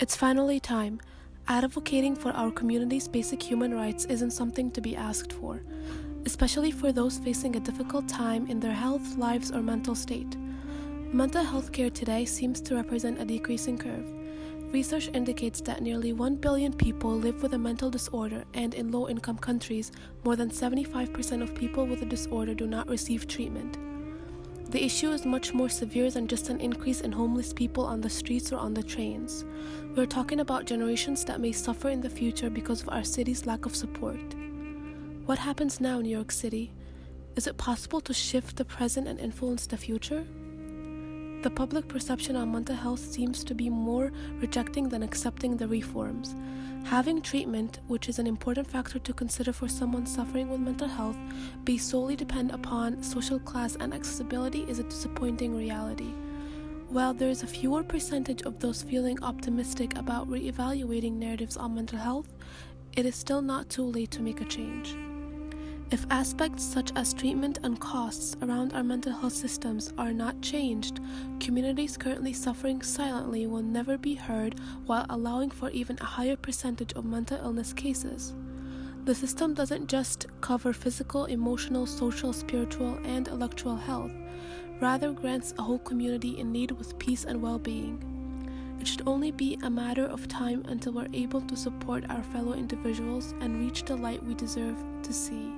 It's finally time. Advocating for our community's basic human rights isn't something to be asked for, especially for those facing a difficult time in their health, lives, or mental state. Mental health care today seems to represent a decreasing curve. Research indicates that nearly 1 billion people live with a mental disorder, and in low-income countries, more than 75% of people with a disorder do not receive treatment. The issue is much more severe than just an increase in homeless people on the streets or on the trains. We're talking about generations that may suffer in the future because of our city's lack of support. What happens now in New York City? Is it possible to shift the present and influence the future? The public perception on mental health seems to be more rejecting than accepting the reforms. Having treatment, which is an important factor to consider for someone suffering with mental health, be solely depend upon social class and accessibility is a disappointing reality. While there is a fewer percentage of those feeling optimistic about reevaluating narratives on mental health, it is still not too late to make a change. If aspects such as treatment and costs around our mental health systems are not changed, communities currently suffering silently will never be heard while allowing for even a higher percentage of mental illness cases. The system doesn't just cover physical, emotional, social, spiritual, and intellectual health, rather grants a whole community in need with peace and well-being. It should only be a matter of time until we're able to support our fellow individuals and reach the light we deserve to see.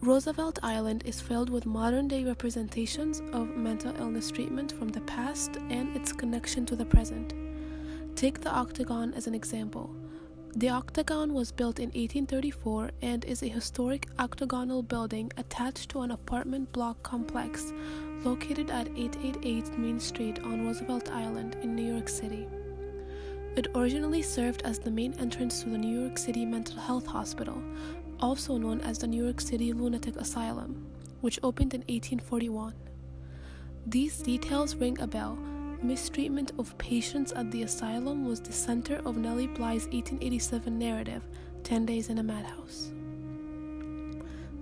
Roosevelt Island is filled with modern-day representations of mental illness treatment from the past and its connection to the present. Take the Octagon as an example. The Octagon was built in 1834 and is a historic octagonal building attached to an apartment block complex located at 888 Main Street on Roosevelt Island in New York City. It originally served as the main entrance to the New York City Mental Health Hospital, also known as the New York City Lunatic Asylum, which opened in 1841. These details ring a bell. Mistreatment of patients at the asylum was the center of Nellie Bly's 1887 narrative, 10 Days in a Madhouse.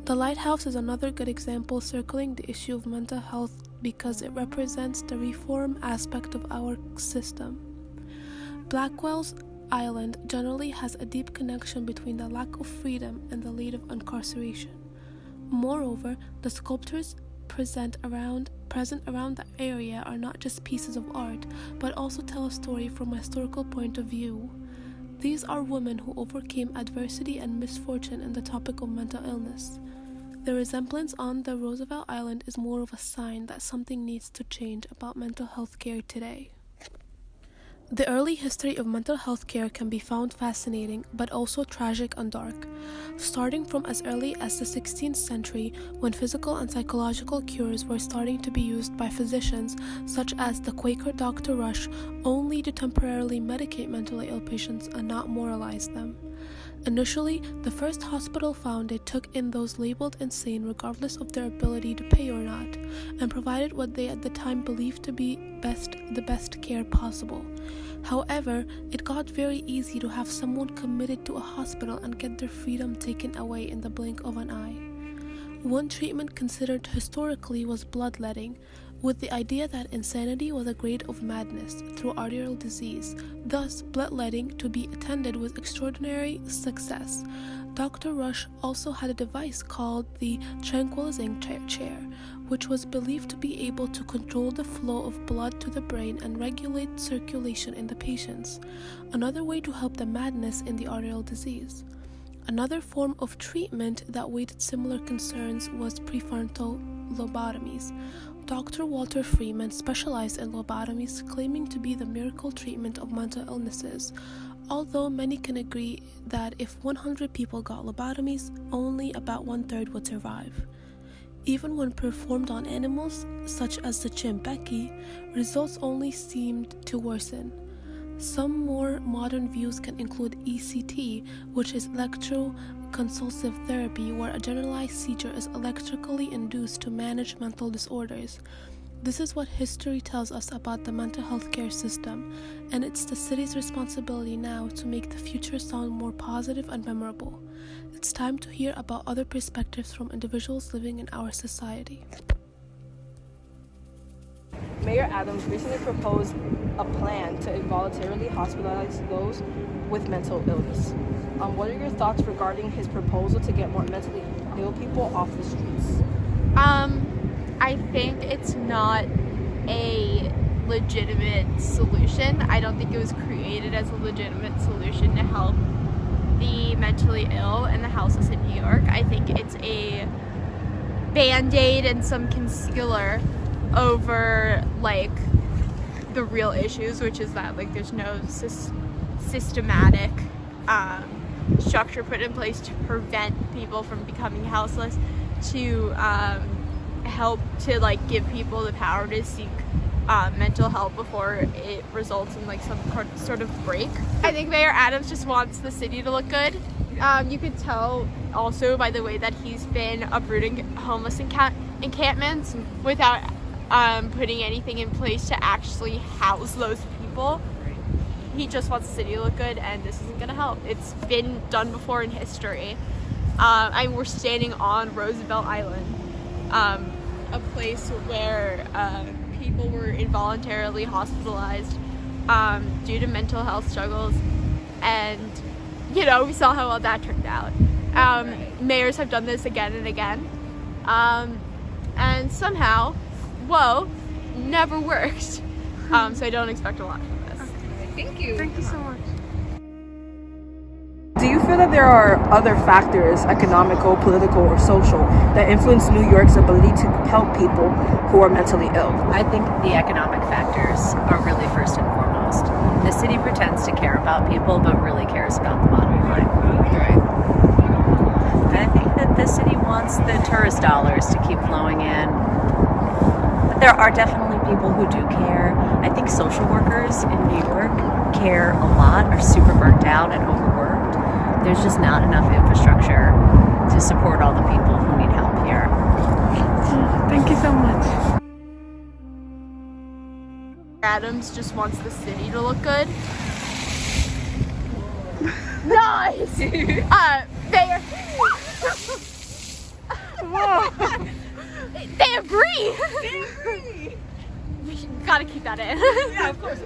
The Lighthouse is another good example circling the issue of mental health because it represents the reform aspect of our system. Blackwell's Island generally has a deep connection between the lack of freedom and the lead of incarceration. Moreover, the sculptures present around the area are not just pieces of art, but also tell a story from a historical point of view. These are women who overcame adversity and misfortune in the topic of mental illness. The resemblance on the Roosevelt Island is more of a sign that something needs to change about mental health care today. The early history of mental health care can be found fascinating, but also tragic and dark. Starting from as early as the 16th century, when physical and psychological cures were starting to be used by physicians, such as the Quaker Dr. Rush, only to temporarily medicate mentally ill patients and not moralize them. Initially, the first hospital founded took in those labeled insane regardless of their ability to pay or not, and provided what they at the time believed to be the best care possible. However, it got very easy to have someone committed to a hospital and get their freedom taken away in the blink of an eye. One treatment considered historically was bloodletting, with the idea that insanity was a grade of madness through arterial disease, thus bloodletting to be attended with extraordinary success. Dr. Rush also had a device called the tranquilizing chair, which was believed to be able to control the flow of blood to the brain and regulate circulation in the patients, another way to help the madness in the arterial disease. Another form of treatment that weighted similar concerns was prefrontal lobotomies. Dr. Walter Freeman specialized in lobotomies, claiming to be the miracle treatment of mental illnesses, although many can agree that if 100 people got lobotomies, only about 1/3 would survive. Even when performed on animals, such as the chimp Becky, results only seemed to worsen. Some more modern views can include ECT, which is electroconvulsive therapy, where a generalized seizure is electrically induced to manage mental disorders. This is what history tells us about the mental health care system, and it's the city's responsibility now to make the future sound more positive and memorable. It's time to hear about other perspectives from individuals living in our society. Mayor Adams recently proposed a plan to voluntarily hospitalize those with mental illness. What are your thoughts regarding his proposal to get more mentally ill people off the streets? I think it's not a legitimate solution. I don't think it was created as a legitimate solution to help the mentally ill in the houses in New York. I think it's a band-aid and some concealer over like the real issues, which is that like there's no systematic structure put in place to prevent people from becoming houseless, to help to like give people the power to seek mental help before it results in like some sort of break. I think Mayor Adams just wants the city to look good. You could tell also by the way that he's been uprooting homeless encampments without putting anything in place to actually house those people. He just wants the city to look good, and this isn't going to help. It's been done before in history. We're standing on Roosevelt Island, a place where people were involuntarily hospitalized due to mental health struggles, and you know, we saw how well that turned out. Mayors have done this again and again, and somehow, whoa, never worked. So I don't expect a lot from this. Thank you. Thank you so much. Do you feel that there are other factors, economical, political, or social, that influence New York's ability to help people who are mentally ill? I think the economic factors are really first and foremost. The city pretends to care about people, but really cares about the bottom line. And I think that the city wants the tourist dollars to keep flowing in. But there are definitely people who do care. I think social workers in New York care a lot, are super burnt out and overworked. There's just not enough infrastructure to support all the people who need help here. Thank you so much. Adams just wants the city to look good. Nice! They agree! They agree. We gotta keep that in. Yeah, of course.